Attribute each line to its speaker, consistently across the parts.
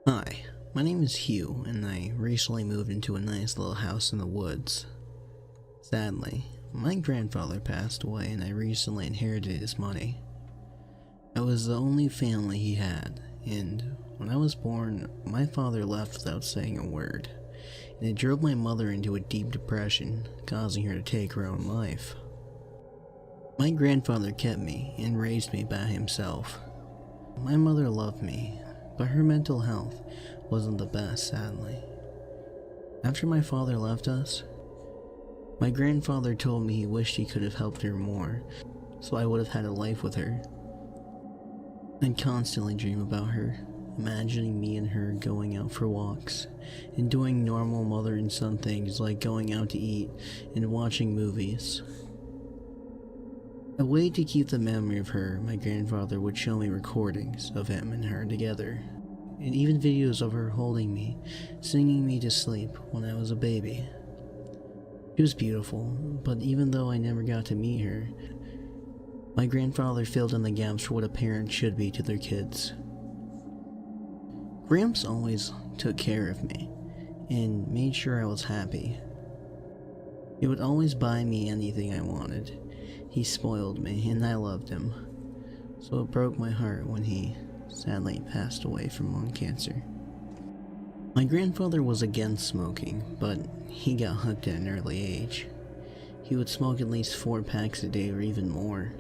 Speaker 1: Hi, my name is Hugh, and I recently moved into a nice little house in the woods. Sadly, my grandfather passed away and I recently inherited his money. I was the only family he had, and when I was born, my father left without saying a word, and it drove my mother into a deep depression, causing her to take her own life. My grandfather kept me and raised me by himself. My mother loved me, but her mental health wasn't the best, sadly. After my father left us, my grandfather told me he wished he could have helped her more, so I would have had a life with her. I'd constantly dream about her, imagining me and her going out for walks, and doing normal mother and son things like going out to eat and watching movies. A way to keep the memory of her, my grandfather would show me recordings of him and her together, and even videos of her holding me, singing me to sleep when I was a baby. She was beautiful, but even though I never got to meet her, my grandfather filled in the gaps for what a parent should be to their kids. Gramps always took care of me, and made sure I was happy. He would always buy me anything I wanted. He spoiled me, and I loved him, so it broke my heart when he sadly passed away from lung cancer. My grandfather was against smoking, but he got hooked at an early age. He would smoke at least 4 packs a day or even more.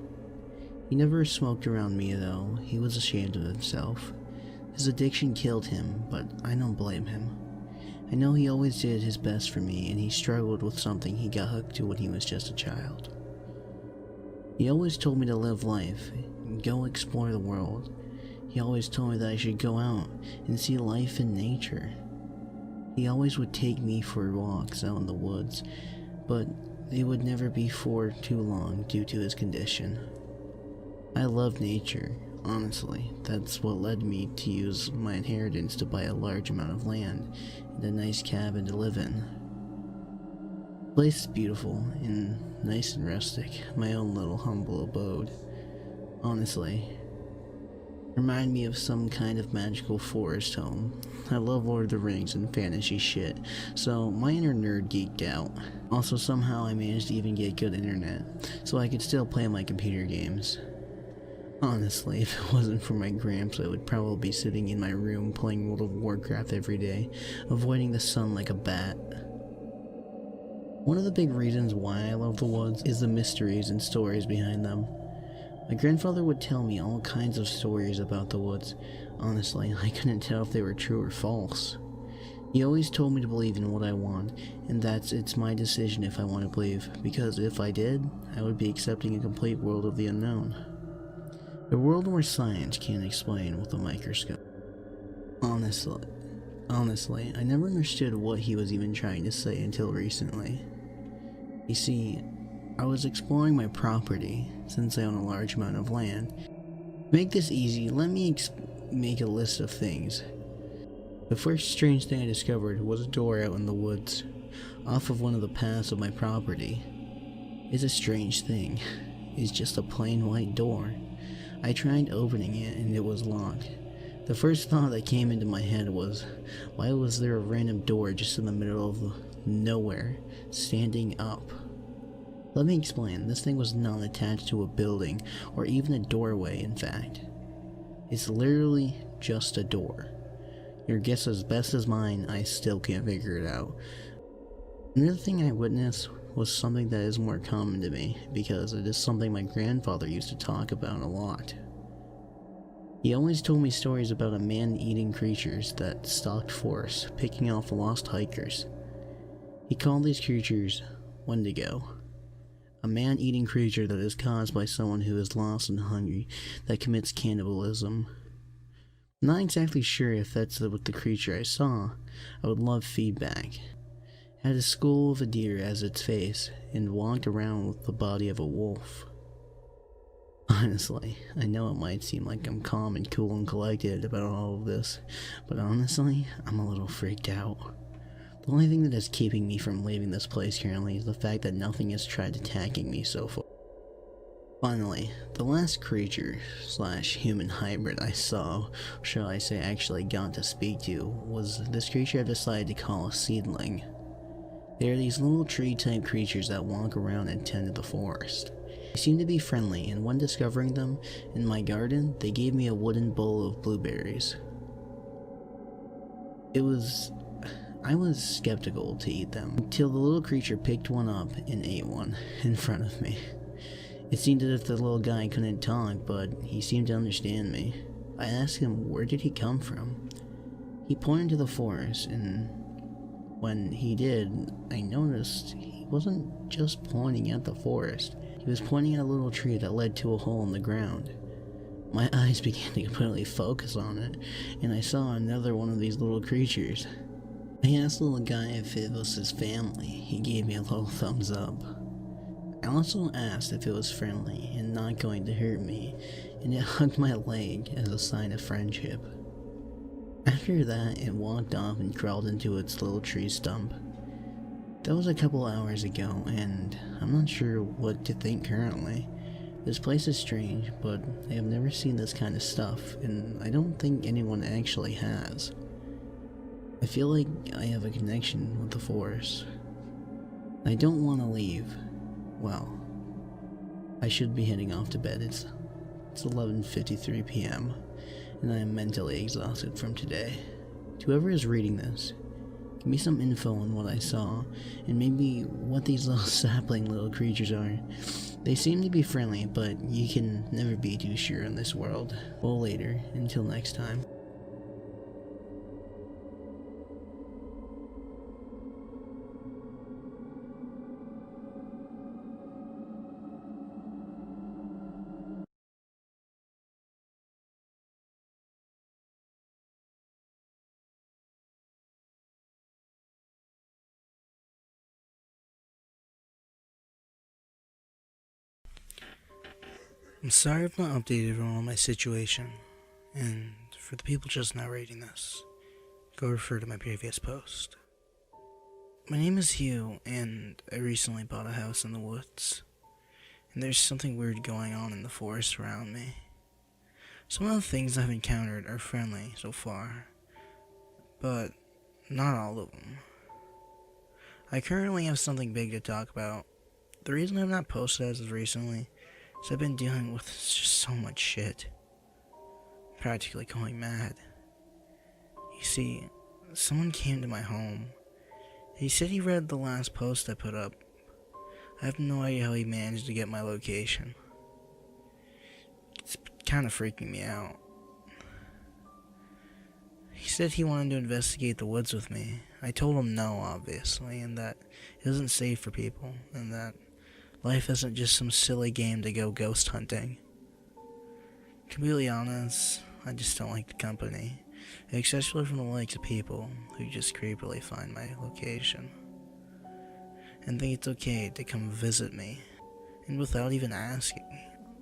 Speaker 1: He never smoked around me though. He was ashamed of himself. His addiction killed him, but I don't blame him. I know he always did his best for me, and he struggled with something he got hooked to when he was just a child. He always told me to live life and go explore the world. He always told me that I should go out and see life in nature. He always would take me for walks out in the woods, but they would never be for too long due to his condition. I love nature, honestly. That's what led me to use my inheritance to buy a large amount of land and a nice cabin to live in. The place is beautiful and nice and rustic, my own little humble abode. Honestly, remind me of some kind of magical forest home. I love Lord of the Rings and fantasy shit, so my inner nerd geeked out. Also, somehow I managed to even get good internet, so I could still play my computer games. Honestly, if it wasn't for my gramps, I would probably be sitting in my room playing World of Warcraft every day, avoiding the sun like a bat. One of the big reasons why I love the woods is the mysteries and stories behind them. My grandfather would tell me all kinds of stories about the woods. Honestly, I couldn't tell if they were true or false. He always told me to believe in what I want, and that it's my decision if I want to believe, because if I did, I would be accepting a complete world of the unknown. A world where science can't explain with a microscope. Honestly, I never understood what he was even trying to say until recently. You see, I was exploring my property, since I own a large amount of land. To make this easy, let me make a list of things. The first strange thing I discovered was a door out in the woods, off of one of the paths of my property. It's a strange thing. It's just a plain white door. I tried opening it and it was locked. The first thought that came into my head was, why was there a random door just in the middle of nowhere, standing up? Let me explain, this thing was not attached to a building, or even a doorway in fact. It's literally just a door. Your guess as best as mine, I still can't figure it out. Another thing I witnessed was something that is more common to me, because it is something my grandfather used to talk about a lot. He always told me stories about a man-eating creatures that stalked forests, picking off lost hikers. He called these creatures Wendigo. A man-eating creature that is caused by someone who is lost and hungry that commits cannibalism. I'm not exactly sure if that's what the creature I saw. I would love feedback. It had a skull of a deer as its face and walked around with the body of a wolf. Honestly, I know it might seem like I'm calm and cool and collected about all of this, but honestly, I'm a little freaked out. The only thing that is keeping me from leaving this place currently is the fact that nothing has tried attacking me so far. Finally, the last creature slash human hybrid I saw, shall I say actually got to speak to, was this creature I decided to call a seedling. They are these little tree type creatures that walk around and tend to the forest. They seem to be friendly, and when discovering them in my garden, they gave me a wooden bowl of blueberries. I was skeptical to eat them, until the little creature picked one up and ate one in front of me. It seemed as if the little guy couldn't talk, but he seemed to understand me. I asked him where did he come from. He pointed to the forest, and when he did, I noticed he wasn't just pointing at the forest. He was pointing at a little tree that led to a hole in the ground. My eyes began to completely focus on it, and I saw another one of these little creatures. I asked the little guy if it was his family. He gave me a little thumbs up. I also asked if it was friendly and not going to hurt me, and it hugged my leg as a sign of friendship. After that, it walked off and crawled into its little tree stump. That was a couple hours ago, and I'm not sure what to think currently. This place is strange, but I have never seen this kind of stuff, and I don't think anyone actually has. I feel like I have a connection with the forest. I don't want to leave. Well, I should be heading off to bed. It's 11:53 p.m. and I am mentally exhausted from today. To whoever is reading this, give me some info on what I saw, and maybe what these little sapling little creatures are. They seem to be friendly, but you can never be too sure in this world. Well, later. Until next time. I'm sorry I've not updated everyone on my situation, and for the people just now reading this, go refer to my previous post. My name is Hugh, and I recently bought a house in the woods, and there's something weird going on in the forest around me. Some of the things I've encountered are friendly so far, but not all of them. I currently have something big to talk about. The reason I've not posted as of recently is I've been dealing with just so much shit. Practically going mad. You see, someone came to my home. He said he read the last post I put up. I have no idea how he managed to get my location. It's kind of freaking me out. He said he wanted to investigate the woods with me. I told him no, obviously, and that it isn't safe for people, and that life isn't just some silly game to go ghost hunting. To be really honest, I just don't like the company, especially from the likes of people who just creepily find my location and think it's okay to come visit me, and without even asking.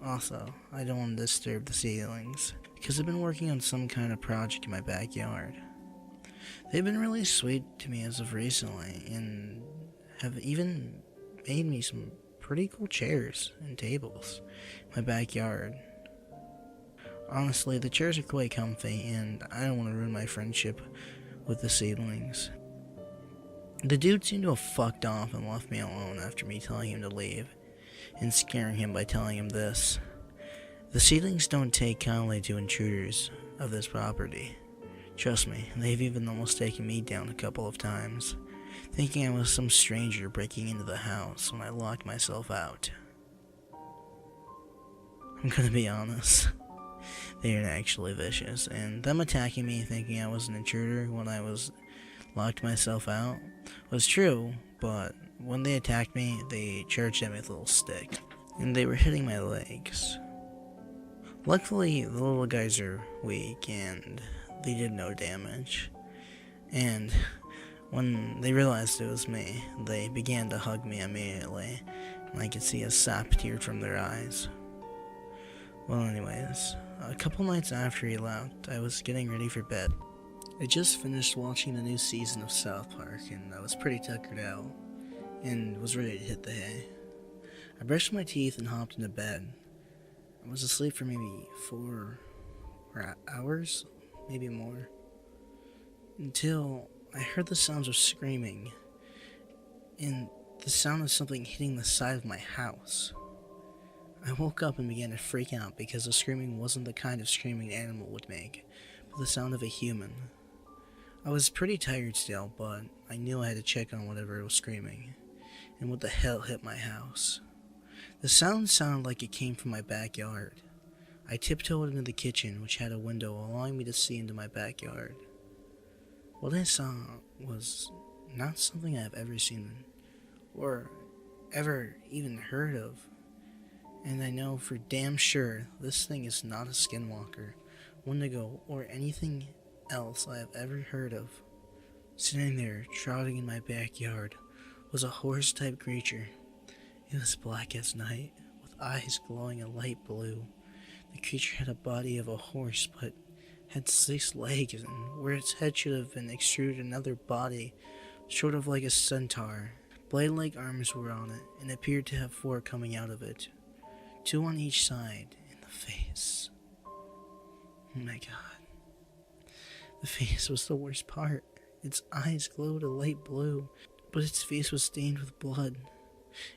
Speaker 1: Also, I don't want to disturb the ceilings, because I've been working on some kind of project in my backyard. They've been really sweet to me as of recently, and have even made me some pretty cool chairs and tables in my backyard. Honestly, the chairs are quite comfy, and I don't want to ruin my friendship with the seedlings. The dude seemed to have fucked off and left me alone after me telling him to leave, and scaring him by telling him this: the seedlings don't take kindly to intruders of this property. Trust me, they've even almost taken me down a couple of times, thinking I was some stranger breaking into the house when I locked myself out. I'm gonna be honest, they are actually vicious, and them attacking me thinking I was an intruder when I was locked myself out was true, but when they attacked me, they charged at me with a little stick, and they were hitting my legs. Luckily, the little guys are weak, and they did no damage, and when they realized it was me, they began to hug me immediately, and I could see a sap tear from their eyes. Well, anyways, a couple nights after he left, I was getting ready for bed. I just finished watching the new season of South Park, and I was pretty tuckered out, and was ready to hit the hay. I brushed my teeth and hopped into bed, I was asleep for maybe 4 hours, maybe more, until I heard the sounds of screaming and the sound of something hitting the side of my house. I woke up and began to freak out because the screaming wasn't the kind of screaming an animal would make, but the sound of a human. I was pretty tired still, but I knew I had to check on whatever was screaming, and what the hell hit my house. The sound sounded like it came from my backyard. I tiptoed into the kitchen, which had a window allowing me to see into my backyard. What I saw was not something I've ever seen or ever even heard of. And I know for damn sure this thing is not a skinwalker, wendigo, or anything else I have ever heard of. Sitting there, trotting in my backyard, was a horse-type creature. It was black as night, with eyes glowing a light blue. The creature had a body of a horse, but had 6 legs, and where its head should have been extruded another body, sort of like a centaur. Blade-like arms were on it, and appeared to have 4 coming out of it. 2 on each side, in the face. Oh my god. The face was the worst part. Its eyes glowed a light blue, but its face was stained with blood.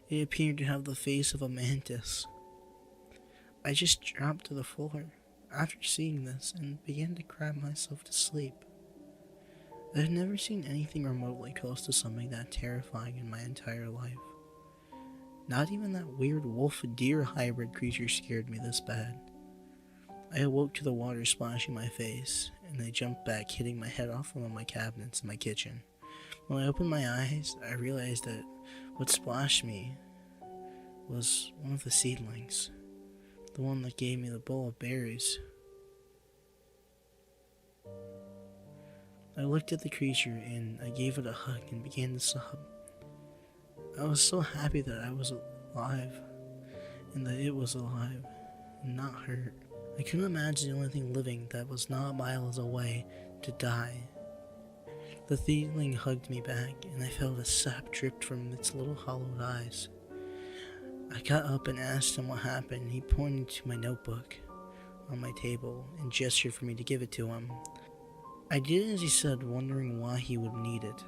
Speaker 1: It appeared to have the face of a mantis. I just dropped to the floor after seeing this and began to cry myself to sleep. I had never seen anything remotely close to something that terrifying in my entire life. Not even that weird wolf-deer hybrid creature scared me this bad. I awoke to the water splashing my face, and I jumped back, hitting my head off one of my cabinets in my kitchen. When I opened my eyes, I realized that what splashed me was one of the seedlings. The one that gave me the bowl of berries. I looked at the creature and I gave it a hug and began to sob. I was so happy that I was alive, and that it was alive, and not hurt. I couldn't imagine the only thing living that was not miles away to die. The seedling hugged me back, and I felt a sap dripped from its little hollowed eyes. I got up and asked him what happened. He pointed to my notebook on my table and gestured for me to give it to him. I did as he said, wondering why he would need it.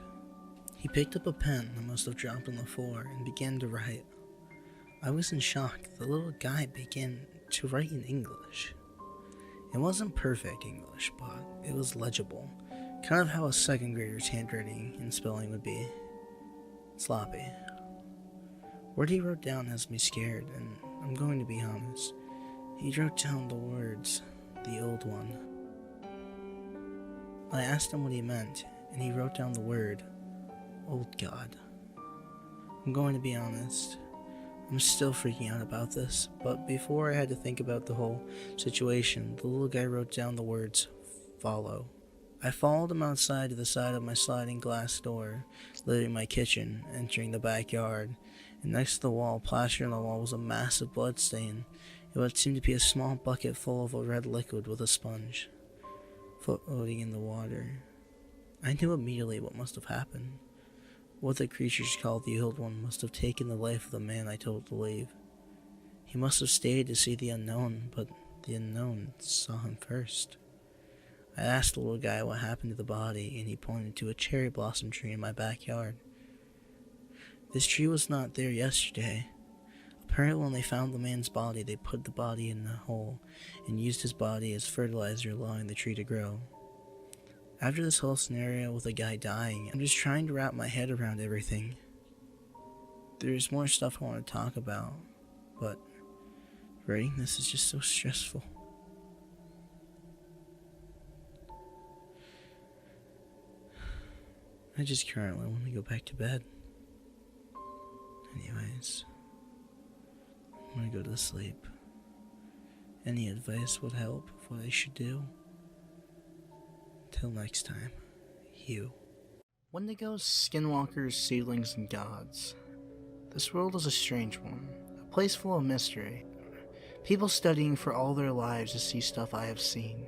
Speaker 1: He picked up a pen that must have dropped on the floor and began to write. I was in shock. The little guy began to write in English. It wasn't perfect English, but it was legible. Kind of how a second grader's handwriting and spelling would be. Sloppy. What he wrote down has me scared, and I'm going to be honest. He wrote down the words, the old one. I asked him what he meant, and he wrote down the word, old god. I'm going to be honest. I'm still freaking out about this, but before I had to think about the whole situation, the little guy wrote down the words, follow. I followed him outside to the side of my sliding glass door, leaving my kitchen, entering the backyard, and next to the wall, plastered on the wall, was a massive blood stain, and what seemed to be a small bucket full of a red liquid with a sponge, floating in the water. I knew immediately what must have happened. What the creatures called the Old One must have taken the life of the man I told to leave. He must have stayed to see the unknown, but the unknown saw him first. I asked the little guy what happened to the body, and he pointed to a cherry blossom tree in my backyard. This tree was not there yesterday. Apparently when they found the man's body, they put the body in a hole and used his body as fertilizer, allowing the tree to grow. After this whole scenario with a guy dying, I'm just trying to wrap my head around everything. There's more stuff I want to talk about, but writing this is just so stressful. I just currently want to go back to bed. Anyways, I'm gonna go to sleep. Any advice would help of what I should do. Till next time, Hugh. Wendigos, skinwalkers, seedlings, and gods. This world is a strange one, a place full of mystery. People studying for all their lives to see stuff I have seen.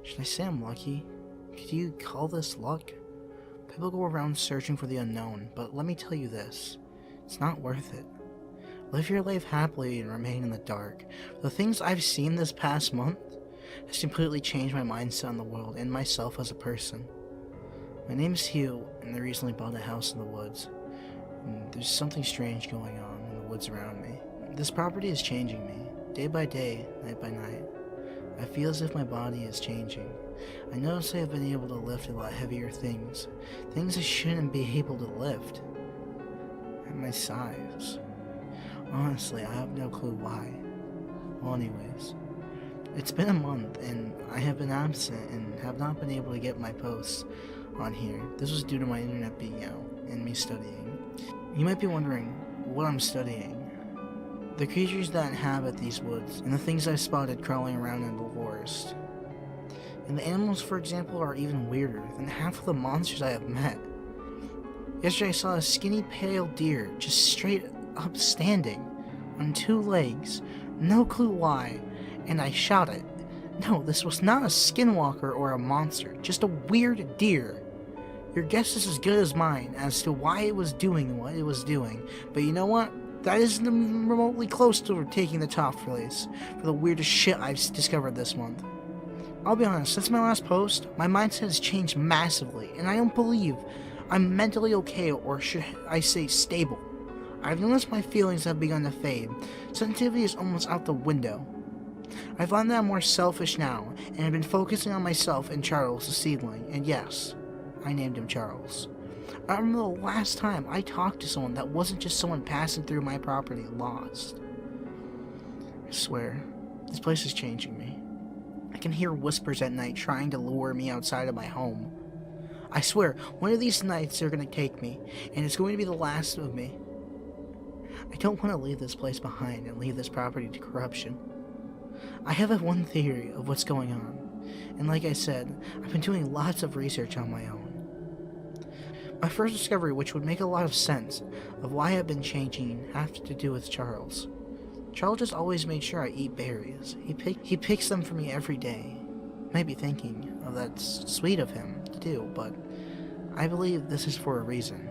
Speaker 1: Should I say I'm lucky? Could you call this luck? People go around searching for the unknown, but let me tell you this, it's not worth it.
Speaker 2: Live your life happily and remain in the dark. The things I've seen this past month has completely changed my mindset on the world and myself as a person. My name is Hugh, and I recently bought a house in the woods. And there's something strange going on in the woods around me. This property is changing me, day by day, night by night. I feel as if my body is changing. I notice I have been able to lift a lot heavier things I shouldn't be able to lift. At my size. Honestly, I have no clue why. Well, anyways, it's been a month, and I have been absent and have not been able to get my posts on here. This was due to my internet being out and me studying. You might be wondering what I'm studying. The creatures that inhabit these woods, and the things I've spotted crawling around in the forest. And the animals, for example, are even weirder than half of the monsters I have met. Yesterday I saw a skinny pale deer just straight up standing on 2 legs, no clue why, and I shot it. No, this was not a skinwalker or a monster, just a weird deer. Your guess is as good as mine as to why it was doing what it was doing, but you know what? That isn't remotely close to taking the top place for the weirdest shit I've discovered this month. I'll be honest, since my last post, my mindset has changed massively, and I don't believe I'm mentally okay, or should I say stable. I've noticed my feelings have begun to fade. Sensitivity is almost out the window. I find that I'm more selfish now, and have been focusing on myself and Charles the seedling, and yes, I named him Charles. I remember the last time I talked to someone that wasn't just someone passing through my property lost. I swear, this place is changing me. I can hear whispers at night trying to lure me outside of my home. I swear, one of these nights they're going to take me, and it's going to be the last of me. I don't want to leave this place behind and leave this property to corruption. I have one theory of what's going on, and like I said, I've been doing lots of research on my own. My first discovery, which would make a lot of sense of why I've been changing, has to do with Charles. Charles just always made sure I eat berries. He picks them for me every day. Maybe thinking, oh, that's sweet of him to do, but I believe this is for a reason.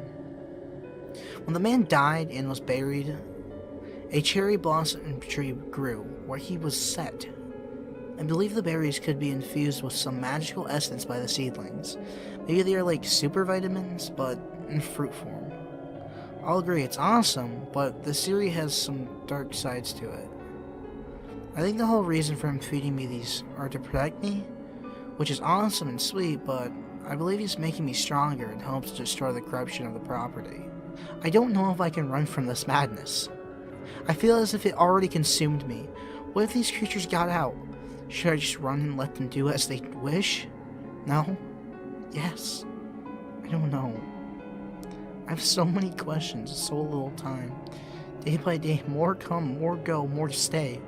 Speaker 2: When the man died and was buried, a cherry blossom tree grew where he was set. I believe the berries could be infused with some magical essence by the seedlings. Maybe they are like super vitamins, but in fruit form. I'll agree it's awesome, but the series has some dark sides to it. I think the whole reason for him feeding me these are to protect me, which is awesome and sweet, but I believe he's making me stronger and helps to destroy the corruption of the property. I don't know if I can run from this madness. I feel as if it already consumed me. What if these creatures got out? Should I just run and let them do as they wish? No? Yes? I don't know. I have so many questions, so little time. Day by day, more come, more go, more stay.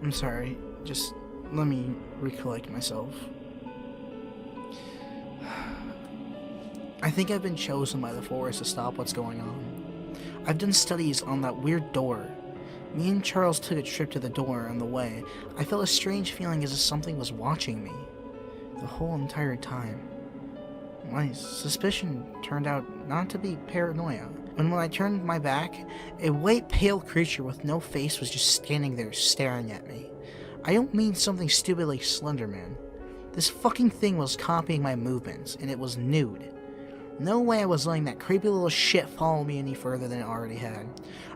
Speaker 2: I'm sorry, just let me recollect myself. I think I've been chosen by the forest to stop what's going on. I've done studies on that weird door. Me and Charles took a trip to the door on the way. I felt a strange feeling as if something was watching me the whole entire time. My suspicion turned out not to be paranoia. When I turned my back, a white pale creature with no face was just standing there staring at me. I don't mean something stupid like Slender Man. This fucking thing was copying my movements, and it was nude. No way I was letting that creepy little shit follow me any further than it already had.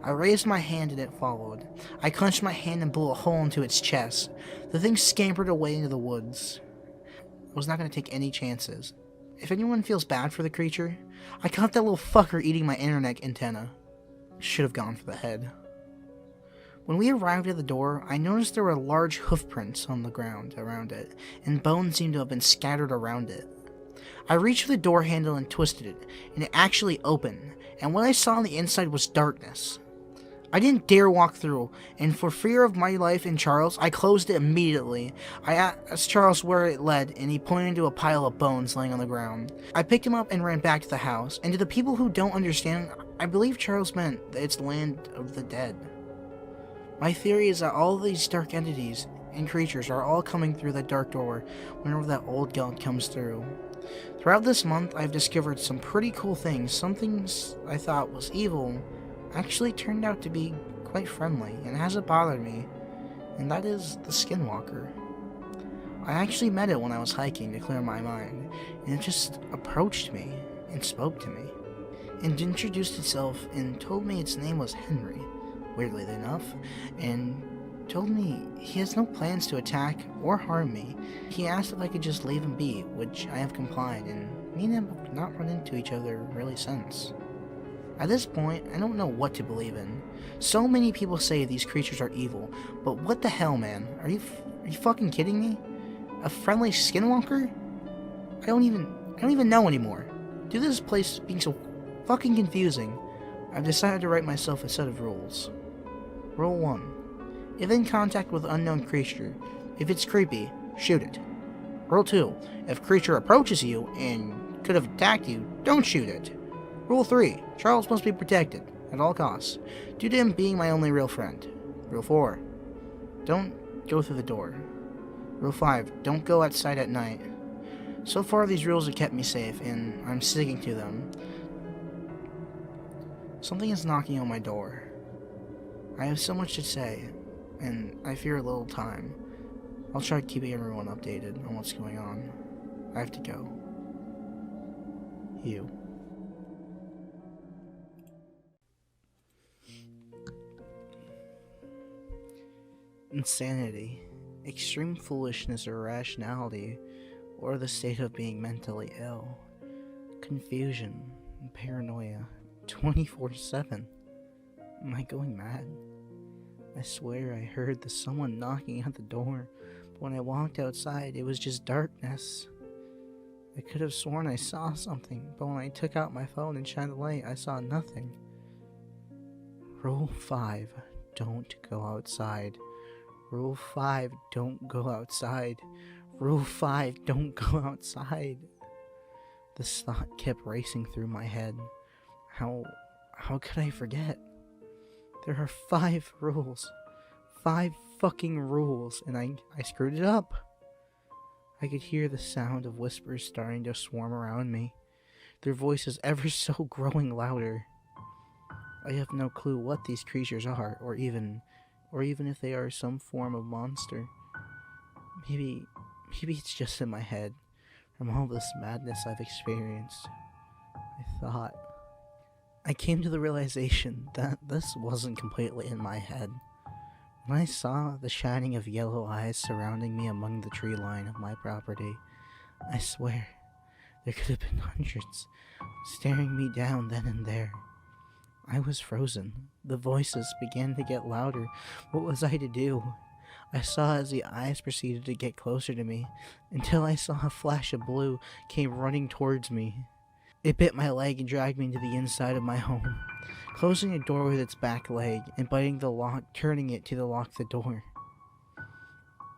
Speaker 2: I raised my hand and it followed. I clenched my hand and blew a hole into its chest. The thing scampered away into the woods. I was not going to take any chances. If anyone feels bad for the creature, I caught that little fucker eating my internet antenna. Should have gone for the head. When we arrived at the door, I noticed there were large hoof prints on the ground around it, and bones seemed to have been scattered around it. I reached for the door handle and twisted it, and it actually opened, and what I saw on the inside was darkness. I didn't dare walk through, and for fear of my life and Charles, I closed it immediately. I asked Charles where it led, and he pointed to a pile of bones laying on the ground. I picked him up and ran back to the house, and to the people who don't understand, I believe Charles meant that it's land of the dead. My theory is that all of these dark entities and creatures are all coming through that dark door whenever that old god comes through. Throughout this month, I've discovered some pretty cool things. Some things I thought was evil, actually turned out to be quite friendly and hasn't bothered me, and that is the Skinwalker. I actually met it when I was hiking to clear my mind, and it just approached me and spoke to me, and introduced itself and told me its name was Henry, weirdly enough, and told me he has no plans to attack or harm me. He asked if I could just leave him be, which I have complied, and me and him have not run into each other really since. At this point, I don't know what to believe in. So many people say these creatures are evil, but what the hell, man? Are you fucking kidding me? A friendly skinwalker? I don't even know anymore. Due to this place being so fucking confusing, I've decided to write myself a set of rules. Rule 1. If in contact with unknown creature, if it's creepy, shoot it. Rule 2. If creature approaches you and could have attacked you, don't shoot it. Rule 3. Charles must be protected, at all costs, due to him being my only real friend. Rule 4. Don't go through the door. Rule 5. Don't go outside at night. So far, these rules have kept me safe, and I'm sticking to them. Something is knocking on my door. I have so much to say, and I fear a little time. I'll try keeping everyone updated on what's going on. I have to go. You. Insanity, extreme foolishness or irrationality, or the state of being mentally ill, confusion, and paranoia, 24/7. Am I going mad? I swear I heard someone knocking at the door, but when I walked outside, it was just darkness. I could have sworn I saw something, but when I took out my phone and shined the light, I saw nothing. Rule 5. Don't go outside. Rule 5. Don't go outside. Rule 5. Don't go outside. This thought kept racing through my head. How could I forget? There are 5 rules. 5 fucking rules, and I screwed it up. I could hear the sound of whispers starting to swarm around me, their voices ever so growing louder. I have no clue what these creatures are, or even if they are some form of monster. Maybe it's just in my head, from all this madness I've experienced. I came to the realization that this wasn't completely in my head. When I saw the shining of yellow eyes surrounding me among the tree line of my property, I swear there could have been hundreds staring me down then and there. I was frozen. The voices began to get louder. What was I to do? I saw as the eyes proceeded to get closer to me, until I saw a flash of blue came running towards me. It bit my leg and dragged me into the inside of my home, closing the door with its back leg and biting the lock, turning it to lock the door.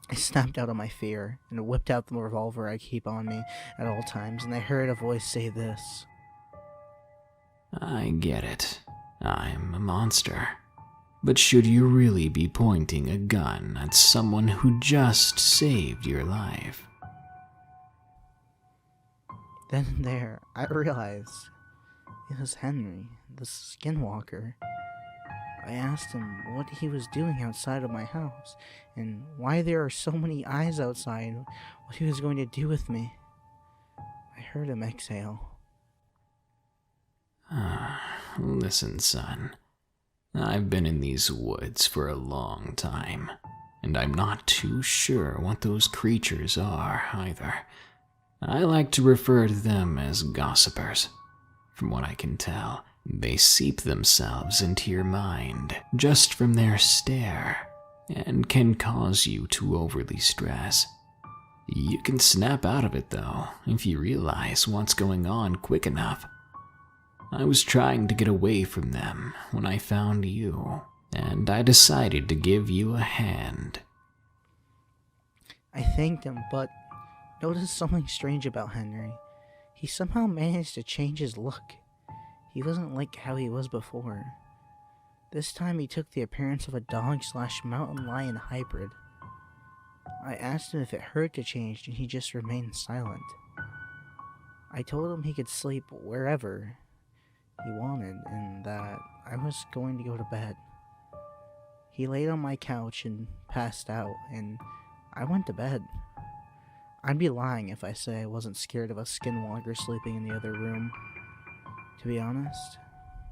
Speaker 2: I snapped out of my fear and whipped out the revolver I keep on me at all times, and I heard a voice say this.
Speaker 3: I get it. I'm a monster. But should you really be pointing a gun at someone who just saved your life?
Speaker 2: Then and there, I realized it was Henry, the Skinwalker. I asked him what he was doing outside of my house, and why there are so many eyes outside, what he was going to do with me. I heard him exhale.
Speaker 3: Listen, son. I've been in these woods for a long time, and I'm not too sure what those creatures are either. I like to refer to them as gossipers. From what I can tell, they seep themselves into your mind just from their stare, and can cause you to overly stress. You can snap out of it though, if you realize what's going on quick enough. I was trying to get away from them when I found you, and I decided to give you a hand.
Speaker 2: I thanked him, but noticed something strange about Henry. He somehow managed to change his look. He wasn't like how he was before. This time he took the appearance of a dog/mountain lion hybrid. I asked him if it hurt to change, and he just remained silent. I told him he could sleep wherever he wanted, and that I was going to go to bed. He laid on my couch and passed out, and I went to bed. I'd be lying if I say I wasn't scared of a skinwalker sleeping in the other room. To be honest,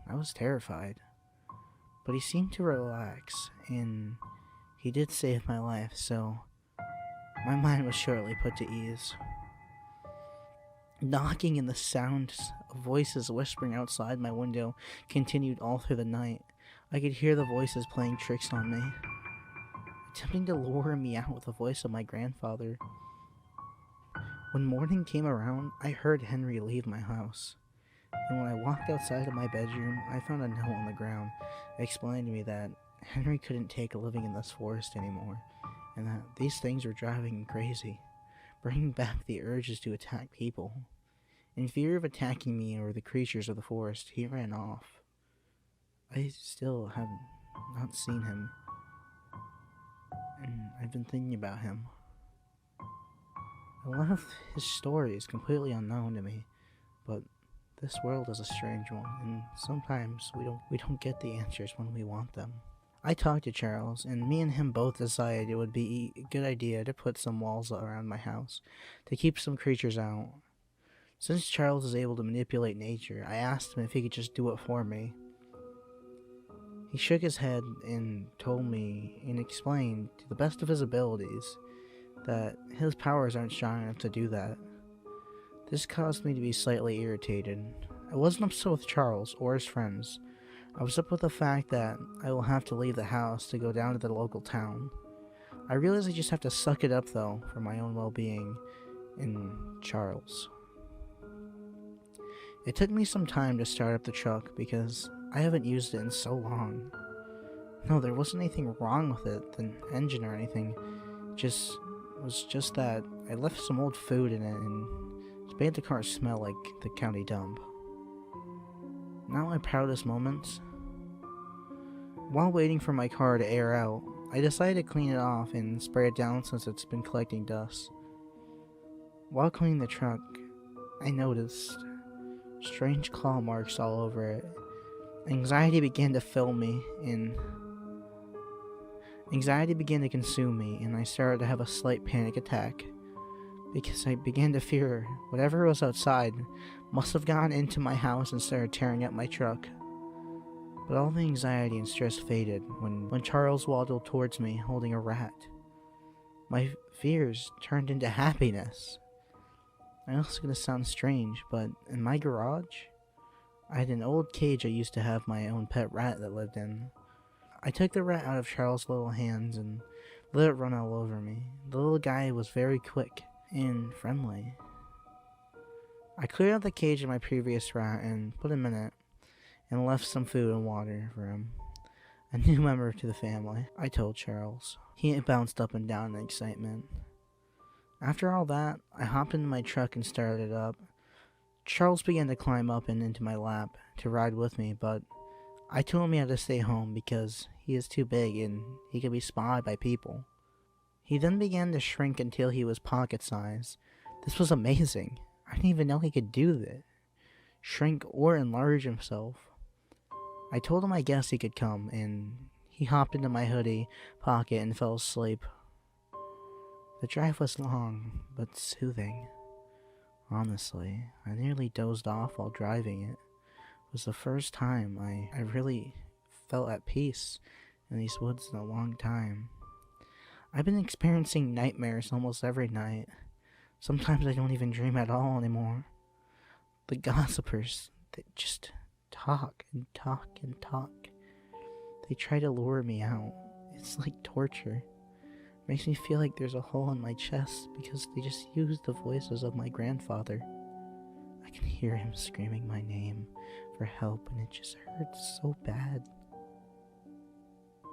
Speaker 2: I was terrified. But he seemed to relax, and he did save my life, so my mind was shortly put to ease. Knocking and the sounds of voices whispering outside my window continued all through the night. I could hear the voices playing tricks on me, attempting to lure me out with the voice of my grandfather. When morning came around, I heard Henry leave my house, and when I walked outside of my bedroom, I found a note on the ground explaining to me that Henry couldn't take living in this forest anymore, and that these things were driving him crazy, bringing back the urges to attack people. In fear of attacking me or the creatures of the forest, he ran off. I still have not seen him, and I've been thinking about him. A lot of his story is completely unknown to me, but this world is a strange one, and sometimes we don't get the answers when we want them. I talked to Charles, and me and him both decided it would be a good idea to put some walls around my house to keep some creatures out. Since Charles is able to manipulate nature, I asked him if he could just do it for me. He shook his head and told me and explained to the best of his abilities that his powers aren't strong enough to do that. This caused me to be slightly irritated. I wasn't upset with Charles or his friends. I was up with the fact that I will have to leave the house to go down to the local town. I realize I just have to suck it up though for my own well-being and Charles. It took me some time to start up the truck because I haven't used it in so long. No, there wasn't anything wrong with it, the engine or anything. It was just that I left some old food in it and it made the car smell like the county dump. Not my proudest moments. While waiting for my car to air out, I decided to clean it off and spray it down since it's been collecting dust. While cleaning the truck, I noticed strange claw marks all over it. Anxiety began to fill me, and anxiety began to consume me, and I started to have a slight panic attack because I began to fear whatever was outside must have gone into my house and started tearing up my truck. But all the anxiety and stress faded when Charles waddled towards me holding a rat. My fears turned into happiness. I know it's gonna sound strange, but in my garage, I had an old cage I used to have my own pet rat that lived in. I took the rat out of Charles' little hands and let it run all over me. The little guy was very quick and friendly. I cleared out the cage of my previous rat and put him in it, and left some food and water for him. A new member to the family, I told Charles. He bounced up and down in excitement. After all that, I hopped into my truck and started it up. Charles began to climb up and into my lap to ride with me, but I told him he had to stay home because he is too big and he could be spotted by people. He then began to shrink until he was pocket size. This was amazing. I didn't even know he could do that. Shrink or enlarge himself. I told him I guessed he could come, and he hopped into my hoodie pocket and fell asleep. The drive was long, but soothing. Honestly, I nearly dozed off while driving it. It was the first time I really felt at peace in these woods in a long time. I've been experiencing nightmares almost every night. Sometimes I don't even dream at all anymore. The gossipers, they just talk and talk and talk. They try to lure me out. It's like torture. It makes me feel like there's a hole in my chest because they just use the voices of my grandfather. I can hear him screaming my name for help, and it just hurts so bad.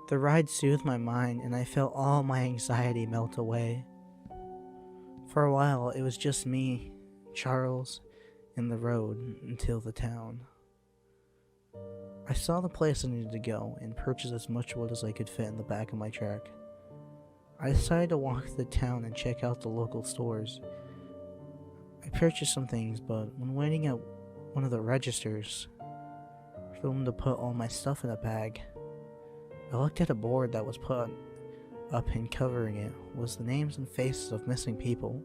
Speaker 2: The ride soothed my mind, and I felt all my anxiety melt away. For a while, it was just me, Charles, and the road until the town. I saw the place I needed to go and purchased as much wood as I could fit in the back of my truck. I decided to walk to the town and check out the local stores. I purchased some things, but when waiting at one of the registers room to put all my stuff in a bag. I looked at a board that was put up, and covering it was the names and faces of missing people.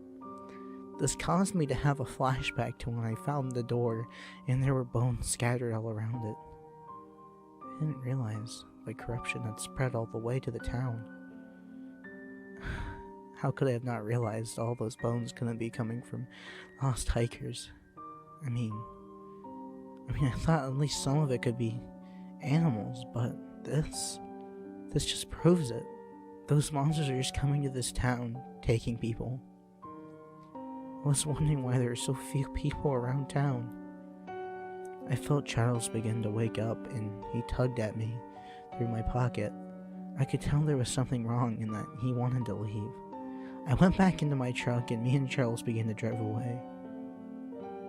Speaker 2: This caused me to have a flashback to when I found the door and there were bones scattered all around it. I didn't realize the corruption had spread all the way to the town. How could I have not realized all those bones couldn't be coming from lost hikers? I mean, I thought at least some of it could be animals, but this just proves it. Those monsters are just coming to this town, taking people. I was wondering why there were so few people around town. I felt Charles begin to wake up, and he tugged at me through my pocket. I could tell there was something wrong and that he wanted to leave. I went back into my truck, and me and Charles began to drive away.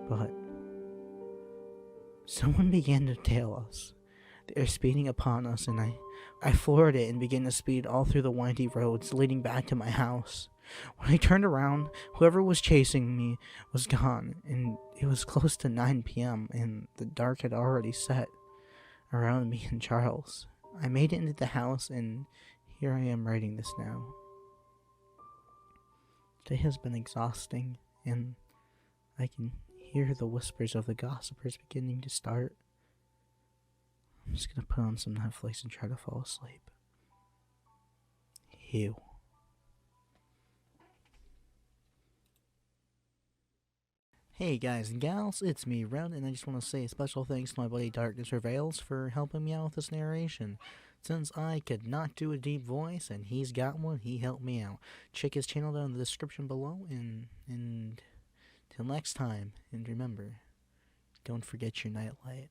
Speaker 2: But someone began to tail us. They were speeding upon us, and I floored it and began to speed all through the windy roads leading back to my house. When I turned around, whoever was chasing me was gone, and it was close to 9 p.m., and the dark had already set around me and Charles. I made it into the house, and here I am writing this now. Today has been exhausting, and I can hear the whispers of the gossipers beginning to start. I'm just gonna put on some Netflix and try to fall asleep. Ew. Hey guys and gals, it's me, Red, and I just want to say a special thanks to my buddy DarknessPrevails for helping me out with this narration. Since I could not do a deep voice and he's got one, he helped me out. Check his channel down in the description below, and till next time, and remember, don't forget your nightlight.